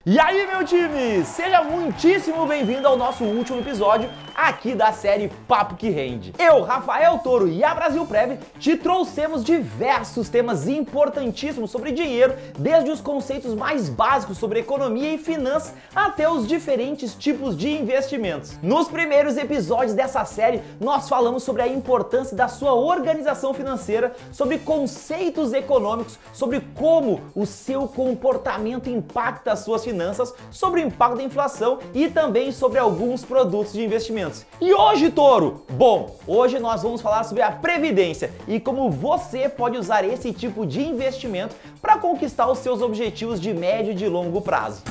E aí, meu time! Seja muitíssimo bem-vindo ao nosso último episódio aqui da série Papo que Rende. Eu, Rafael Toro e a Brasilprev te trouxemos diversos temas importantíssimos sobre dinheiro, desde os conceitos mais básicos sobre economia e finanças até os diferentes tipos de investimentos. Nos primeiros episódios dessa série, nós falamos sobre a importância da sua organização financeira, sobre conceitos econômicos, sobre como o seu comportamento impacta as suas finanças, sobre o impacto da inflação e também sobre alguns produtos de investimentos. E hoje, Toro? Bom, hoje nós vamos falar sobre a previdência e como você pode usar esse tipo de investimento para conquistar os seus objetivos de médio e de longo prazo.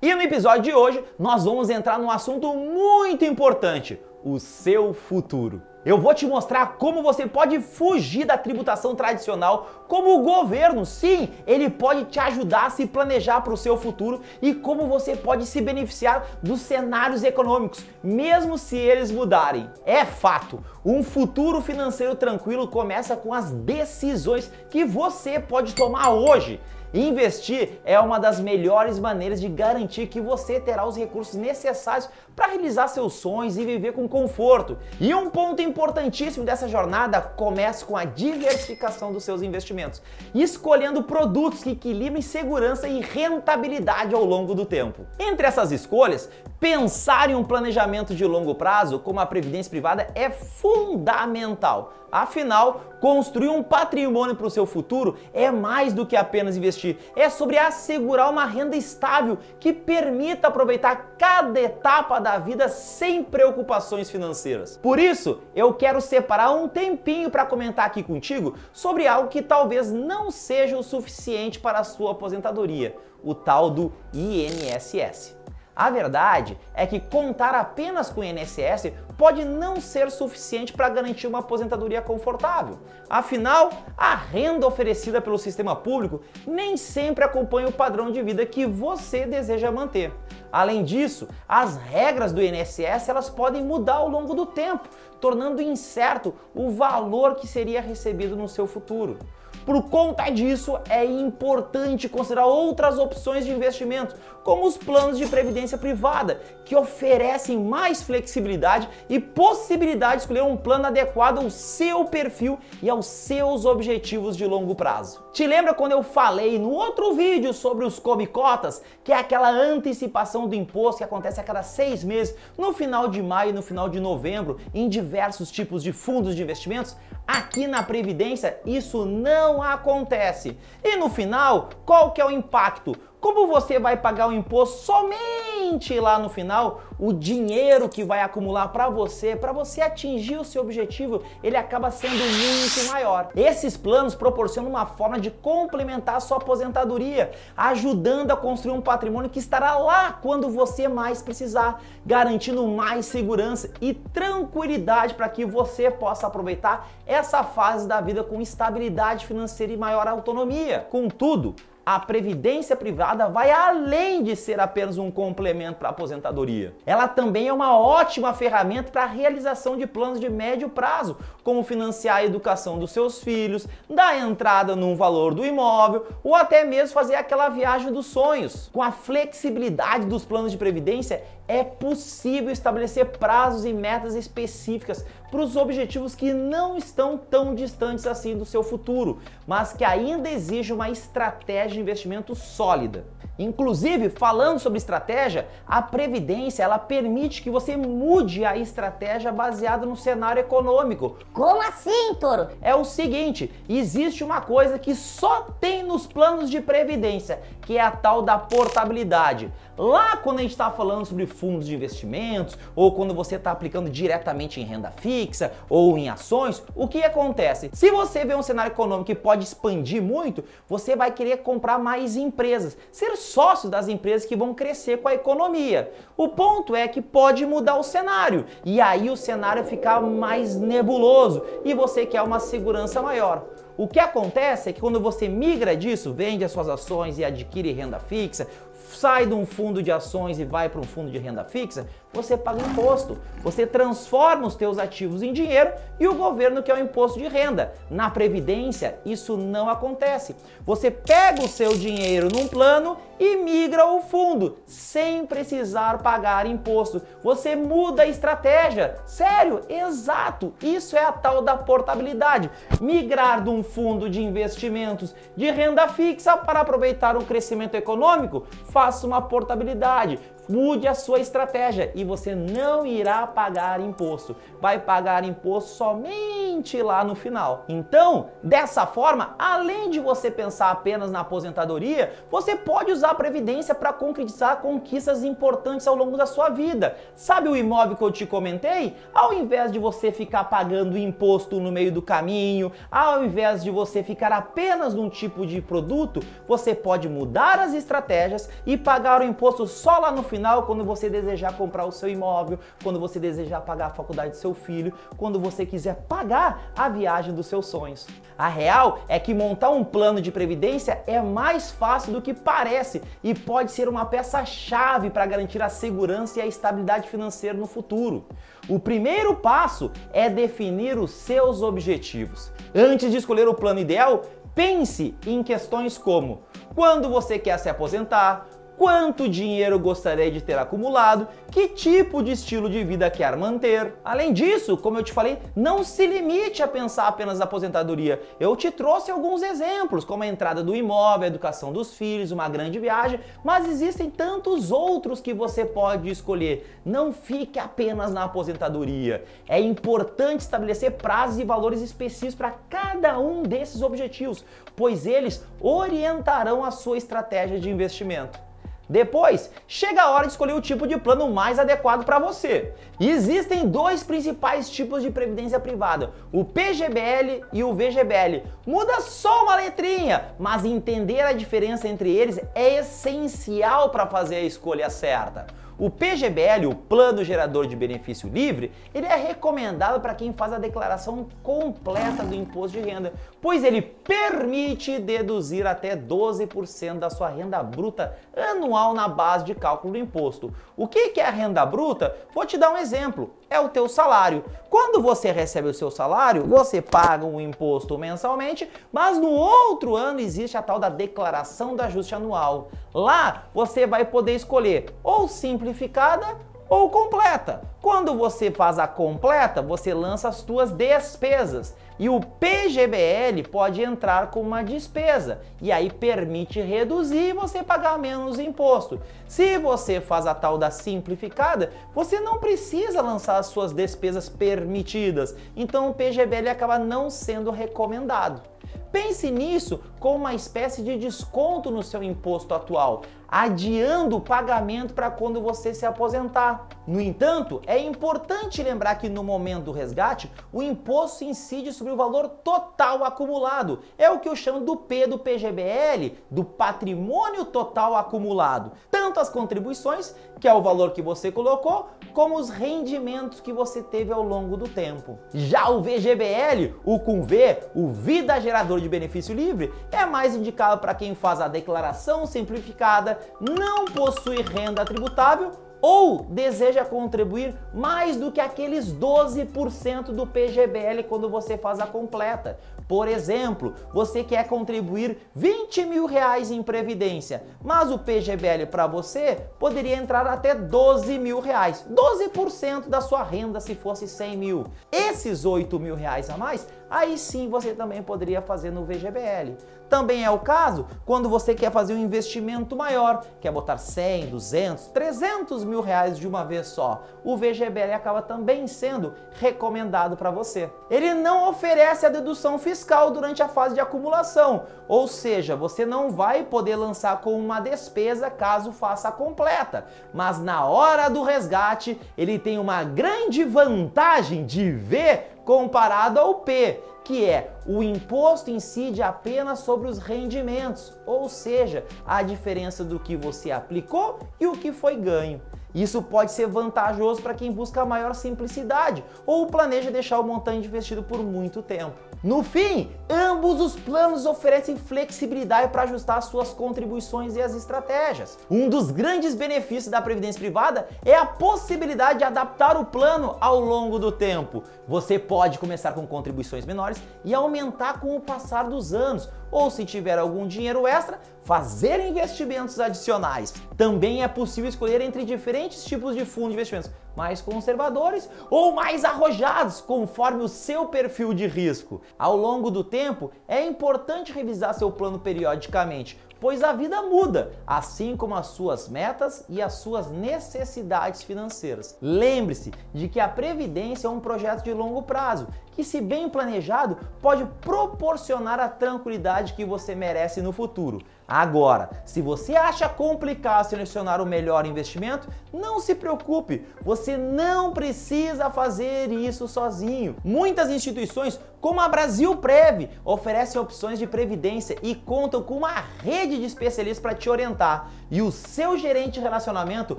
E no episódio de hoje, nós vamos entrar num assunto muito importante: o seu futuro. Eu vou te mostrar como você pode fugir da tributação tradicional, como o governo, sim, ele pode te ajudar a se planejar para o seu futuro e como você pode se beneficiar dos cenários econômicos, mesmo se eles mudarem. É fato, um futuro financeiro tranquilo começa com as decisões que você pode tomar hoje. Investir é uma das melhores maneiras de garantir que você terá os recursos necessários para realizar seus sonhos e viver com conforto. E um ponto importantíssimo dessa jornada começa com a diversificação dos seus investimentos, escolhendo produtos que equilibrem segurança e rentabilidade ao longo do tempo. Entre essas escolhas, pensar em um planejamento de longo prazo, como a previdência privada, é fundamental. Afinal, construir um patrimônio para o seu futuro é mais do que apenas investir. É sobre assegurar uma renda estável que permita aproveitar cada etapa da vida sem preocupações financeiras. Por isso, eu quero separar um tempinho para comentar aqui contigo sobre algo que talvez não seja o suficiente para a sua aposentadoria, o tal do INSS. A verdade é que contar apenas com o INSS pode não ser suficiente para garantir uma aposentadoria confortável. Afinal, a renda oferecida pelo sistema público nem sempre acompanha o padrão de vida que você deseja manter. Além disso, as regras do INSS elas podem mudar ao longo do tempo, tornando incerto o valor que seria recebido no seu futuro. Por conta disso, é importante considerar outras opções de investimento, como os planos de previdência privada, que oferecem mais flexibilidade e possibilidade de escolher um plano adequado ao seu perfil e aos seus objetivos de longo prazo. Te lembra quando eu falei no outro vídeo sobre os come-cotas, que é aquela antecipação do imposto que acontece a cada 6 meses, no final de maio e no final de novembro, em diversos tipos de fundos de investimentos? Aqui na Previdência isso não acontece. E no final, qual que é o impacto? Como você vai pagar o imposto somente lá no final, o dinheiro que vai acumular para você atingir o seu objetivo, ele acaba sendo muito maior. Esses planos proporcionam uma forma de complementar a sua aposentadoria, ajudando a construir um patrimônio que estará lá quando você mais precisar, garantindo mais segurança e tranquilidade para que você possa aproveitar essa fase da vida com estabilidade financeira e maior autonomia. Contudo, a previdência privada vai além de ser apenas um complemento para a aposentadoria. Ela também é uma ótima ferramenta para a realização de planos de médio prazo, como financiar a educação dos seus filhos, dar entrada num valor do imóvel ou até mesmo fazer aquela viagem dos sonhos. Com a flexibilidade dos planos de previdência, é possível estabelecer prazos e metas específicas para os objetivos que não estão tão distantes assim do seu futuro, mas que ainda exigem uma estratégia de investimento sólida. Inclusive, falando sobre estratégia, a previdência ela permite que você mude a estratégia baseada no cenário econômico. Como assim, Toro? É o seguinte, existe uma coisa que só tem nos planos de previdência, que é a tal da portabilidade. Lá quando a gente está falando sobre fundos de investimentos, ou quando você está aplicando diretamente em renda fixa ou em ações, o que acontece? Se você vê um cenário econômico que pode expandir muito, você vai querer comprar mais empresas, ser sócio das empresas que vão crescer com a economia. O ponto é que pode mudar o cenário, e aí o cenário fica mais nebuloso, e você quer uma segurança maior. O que acontece é que quando você migra disso, vende as suas ações e adquire renda fixa, sai de um fundo de ações e vai para um fundo de renda fixa, você paga imposto. Você transforma os teus ativos em dinheiro e o governo quer o imposto de renda. Na Previdência, isso não acontece. Você pega o seu dinheiro num plano e migra o fundo, sem precisar pagar imposto. Você muda a estratégia. Sério, exato. Isso é a tal da portabilidade. Migrar de um fundo de investimentos de renda fixa para aproveitar um crescimento econômico, faça uma portabilidade. Mude a sua estratégia e você não irá pagar imposto. Vai pagar imposto somente lá no final. Então, dessa forma, além de você pensar apenas na aposentadoria, você pode usar a Previdência para concretizar conquistas importantes ao longo da sua vida. Sabe o imóvel que eu te comentei? Ao invés de você ficar pagando imposto no meio do caminho, ao invés de você ficar apenas num tipo de produto, você pode mudar as estratégias e pagar o imposto só lá no final, quando você desejar comprar o seu imóvel, quando você desejar pagar a faculdade do seu filho, quando você quiser pagar a viagem dos seus sonhos. A real é que montar um plano de previdência é mais fácil do que parece e pode ser uma peça-chave para garantir a segurança e a estabilidade financeira no futuro. O primeiro passo é definir os seus objetivos. Antes de escolher o plano ideal, pense em questões como: quando você quer se aposentar? Quanto dinheiro gostaria de ter acumulado? Que tipo de estilo de vida quer manter? Além disso, como eu te falei, não se limite a pensar apenas na aposentadoria. Eu te trouxe alguns exemplos, como a entrada do imóvel, a educação dos filhos, uma grande viagem, mas existem tantos outros que você pode escolher. Não fique apenas na aposentadoria. É importante estabelecer prazos e valores específicos para cada um desses objetivos, pois eles orientarão a sua estratégia de investimento. Depois, chega a hora de escolher o tipo de plano mais adequado para você. Existem dois principais tipos de previdência privada, o PGBL e o VGBL. Muda só uma letrinha, mas entender a diferença entre eles é essencial para fazer a escolha certa. O PGBL, o Plano Gerador de Benefício Livre, ele é recomendado para quem faz a declaração completa do imposto de renda, pois ele permite deduzir até 12% da sua renda bruta anual na base de cálculo do imposto. O que é a renda bruta? Vou te dar um exemplo. É o teu salário. Quando você recebe o seu salário, você paga um imposto mensalmente, mas no outro ano existe a tal da declaração do ajuste anual. Lá você vai poder escolher ou simplificada ou completa. Quando você faz a completa, você lança as suas despesas. E o PGBL pode entrar com uma despesa e aí permite reduzir e você pagar menos imposto. Se você faz a tal da simplificada, você não precisa lançar as suas despesas permitidas, então o PGBL acaba não sendo recomendado. Pense nisso como uma espécie de desconto no seu imposto atual, adiando o pagamento para quando você se aposentar. No entanto, é importante lembrar que no momento do resgate, o imposto incide sobre o valor total acumulado. É o que eu chamo do P do PGBL, do patrimônio total acumulado. Tanto as contribuições, que é o valor que você colocou, como os rendimentos que você teve ao longo do tempo. Já o VGBL, o com V, o Vida Gerador de Benefício Livre, é mais indicado para quem faz a declaração simplificada, não possui renda tributável ou deseja contribuir mais do que aqueles 12% do PGBL quando você faz a completa. Por exemplo, você quer contribuir R$20 mil em previdência, mas o PGBL para você poderia entrar até R$12 mil, 12% da sua renda se fosse 100 mil. Esses R$8 mil a mais, aí sim você também poderia fazer no VGBL. Também é o caso quando você quer fazer um investimento maior, quer botar 100, 200, 300 mil reais de uma vez só. O VGBL acaba também sendo recomendado para você. Ele não oferece a dedução fiscal durante a fase de acumulação, ou seja, você não vai poder lançar com uma despesa caso faça a completa, mas na hora do resgate ele tem uma grande vantagem de V comparado ao P, que é o imposto incide apenas sobre os rendimentos, ou seja, a diferença do que você aplicou e o que foi ganho. Isso pode ser vantajoso para quem busca maior simplicidade ou planeja deixar o montante investido por muito tempo. No fim, ambos os planos oferecem flexibilidade para ajustar as suas contribuições e as estratégias. Um dos grandes benefícios da previdência privada é a possibilidade de adaptar o plano ao longo do tempo. Você pode começar com contribuições menores e aumentar com o passar dos anos, ou se tiver algum dinheiro extra, fazer investimentos adicionais. Também é possível escolher entre diferentes tipos de fundos de investimentos, mais conservadores ou mais arrojados, conforme o seu perfil de risco. Ao longo do tempo, é importante revisar seu plano periodicamente, pois a vida muda, assim como as suas metas e as suas necessidades financeiras. Lembre-se de que a previdência é um projeto de longo prazo, que, se bem planejado, pode proporcionar a tranquilidade que você merece no futuro. Agora, se você acha complicado selecionar o melhor investimento, não se preocupe, você não precisa fazer isso sozinho. Muitas instituições, como a Brasilprev, oferecem opções de previdência e contam com uma rede de especialistas para te orientar. E o seu gerente de relacionamento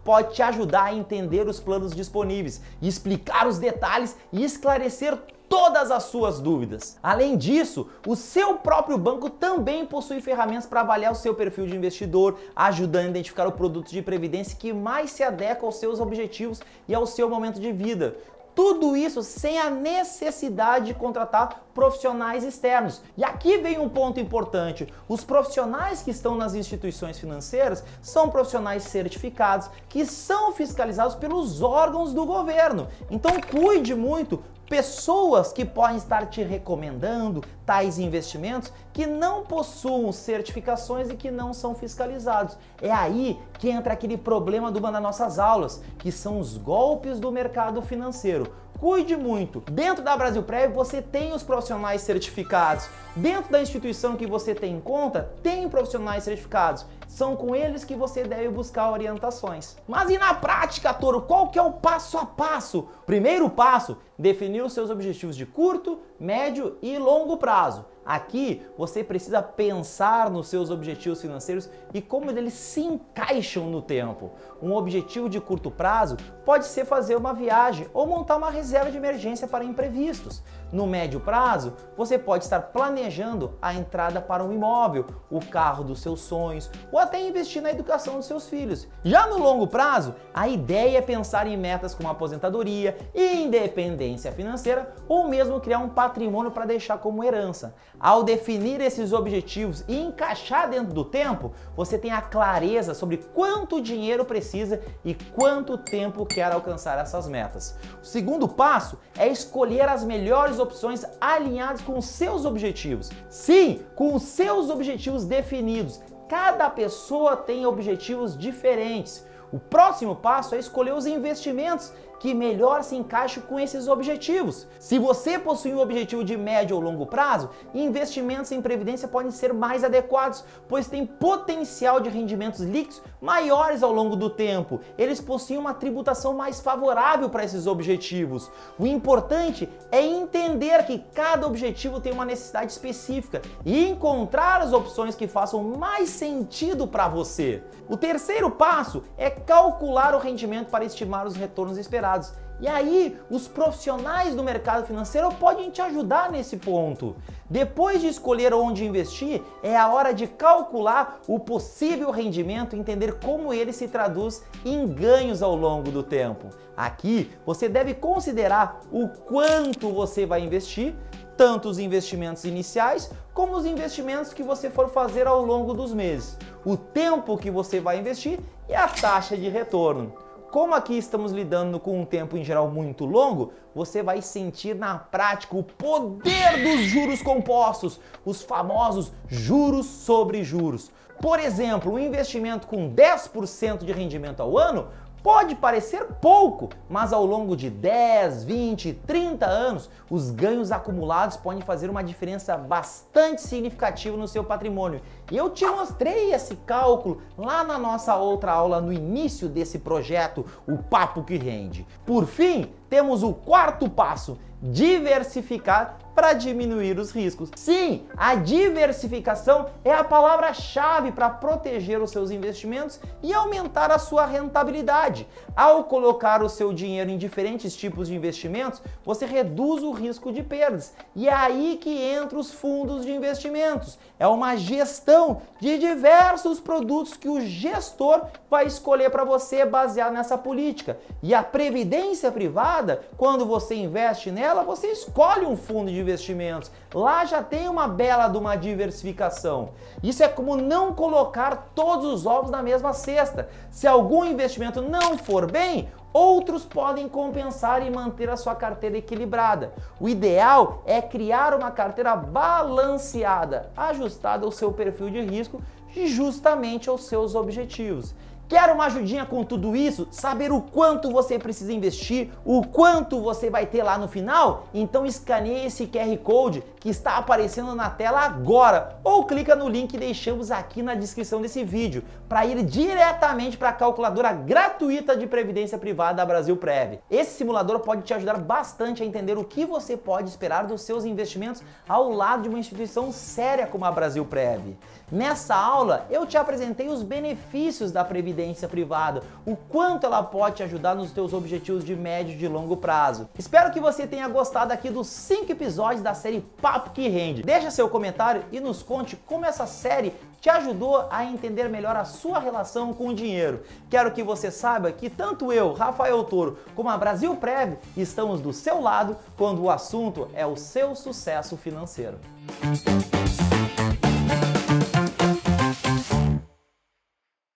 pode te ajudar a entender os planos disponíveis, explicar os detalhes e esclarecer todas as suas dúvidas. Além disso, o seu próprio banco também possui ferramentas para avaliar o seu perfil de investidor, ajudando a identificar o produto de previdência que mais se adequa aos seus objetivos e ao seu momento de vida. Tudo isso sem a necessidade de contratar profissionais externos. E aqui vem um ponto importante: os profissionais que estão nas instituições financeiras são profissionais certificados, que são fiscalizados pelos órgãos do governo. Então cuide muito. Pessoas que podem estar te recomendando tais investimentos que não possuam certificações e que não são fiscalizados. É aí que entra aquele problema de uma das nossas aulas, que são os golpes do mercado financeiro. Cuide muito. Dentro da Brasilprev você tem os profissionais certificados. Dentro da instituição que você tem em conta, tem profissionais certificados. São com eles que você deve buscar orientações. Mas e na prática, Toro, qual que é o passo a passo? Primeiro passo, definir os seus objetivos de curto, médio e longo prazo. Aqui você precisa pensar nos seus objetivos financeiros e como eles se encaixam no tempo. Um objetivo de curto prazo pode ser fazer uma viagem ou montar uma reserva de emergência para imprevistos. No médio prazo, você pode estar planejando a entrada para um imóvel, o carro dos seus sonhos ou até investir na educação dos seus filhos. Já no longo prazo, a ideia é pensar em metas como aposentadoria, independência financeira ou mesmo criar um patrimônio para deixar como herança. Ao definir esses objetivos e encaixar dentro do tempo, você tem a clareza sobre quanto dinheiro precisa e quanto tempo quer alcançar essas metas. O segundo passo é escolher as melhores opções alinhadas com os seus objetivos. Sim, com os seus objetivos definidos. Cada pessoa tem objetivos diferentes. O próximo passo é escolher os investimentos que melhor se encaixam com esses objetivos. Se você possui um objetivo de médio ou longo prazo, investimentos em previdência podem ser mais adequados, pois têm potencial de rendimentos líquidos maiores ao longo do tempo. Eles possuem uma tributação mais favorável para esses objetivos. O importante é entender que cada objetivo tem uma necessidade específica e encontrar as opções que façam mais sentido para você. O terceiro passo é calcular o rendimento para estimar os retornos esperados. E aí, os profissionais do mercado financeiro podem te ajudar nesse ponto. Depois de escolher onde investir, é a hora de calcular o possível rendimento e entender como ele se traduz em ganhos ao longo do tempo. Aqui, você deve considerar o quanto você vai investir, tanto os investimentos iniciais como os investimentos que você for fazer ao longo dos meses, o tempo que você vai investir e a taxa de retorno. Como aqui estamos lidando com um tempo em geral muito longo, você vai sentir na prática o poder dos juros compostos, os famosos juros sobre juros. Por exemplo, um investimento com 10% de rendimento ao ano pode parecer pouco, mas ao longo de 10, 20, 30 anos, os ganhos acumulados podem fazer uma diferença bastante significativa no seu patrimônio. E eu te mostrei esse cálculo lá na nossa outra aula no início desse projeto, o Papo que Rende. Por fim, temos o quarto passo: diversificar para diminuir os riscos. Sim, a diversificação é a palavra-chave para proteger os seus investimentos e aumentar a sua rentabilidade. Ao colocar o seu dinheiro em diferentes tipos de investimentos, você reduz o risco de perdas. E é aí que entram os fundos de investimentos. É uma gestão de diversos produtos que o gestor vai escolher para você baseado nessa política. E a previdência privada, quando você investe nela, você escolhe um fundo de investimentos. Lá já tem uma bela de uma diversificação. Isso é como não colocar todos os ovos na mesma cesta. Se algum investimento não for bem, outros podem compensar e manter a sua carteira equilibrada. O ideal é criar uma carteira balanceada, ajustada ao seu perfil de risco e justamente aos seus objetivos. Quer uma ajudinha com tudo isso? Saber o quanto você precisa investir, o quanto você vai ter lá no final? Então escaneie esse QR Code que está aparecendo na tela agora ou clica no link que deixamos aqui na descrição desse vídeo para ir diretamente para a calculadora gratuita de previdência privada da Brasilprev. Esse simulador pode te ajudar bastante a entender o que você pode esperar dos seus investimentos ao lado de uma instituição séria como a Brasilprev. Nessa aula eu te apresentei os benefícios da previdência privada, o quanto ela pode te ajudar nos teus objetivos de médio e de longo prazo. Espero que você tenha gostado aqui dos 5 episódios da série Papo que Rende. Deixa seu comentário e nos conte como essa série te ajudou a entender melhor a sua relação com o dinheiro. Quero que você saiba que tanto eu, Rafael Toro, como a Brasilprev estamos do seu lado quando o assunto é o seu sucesso financeiro.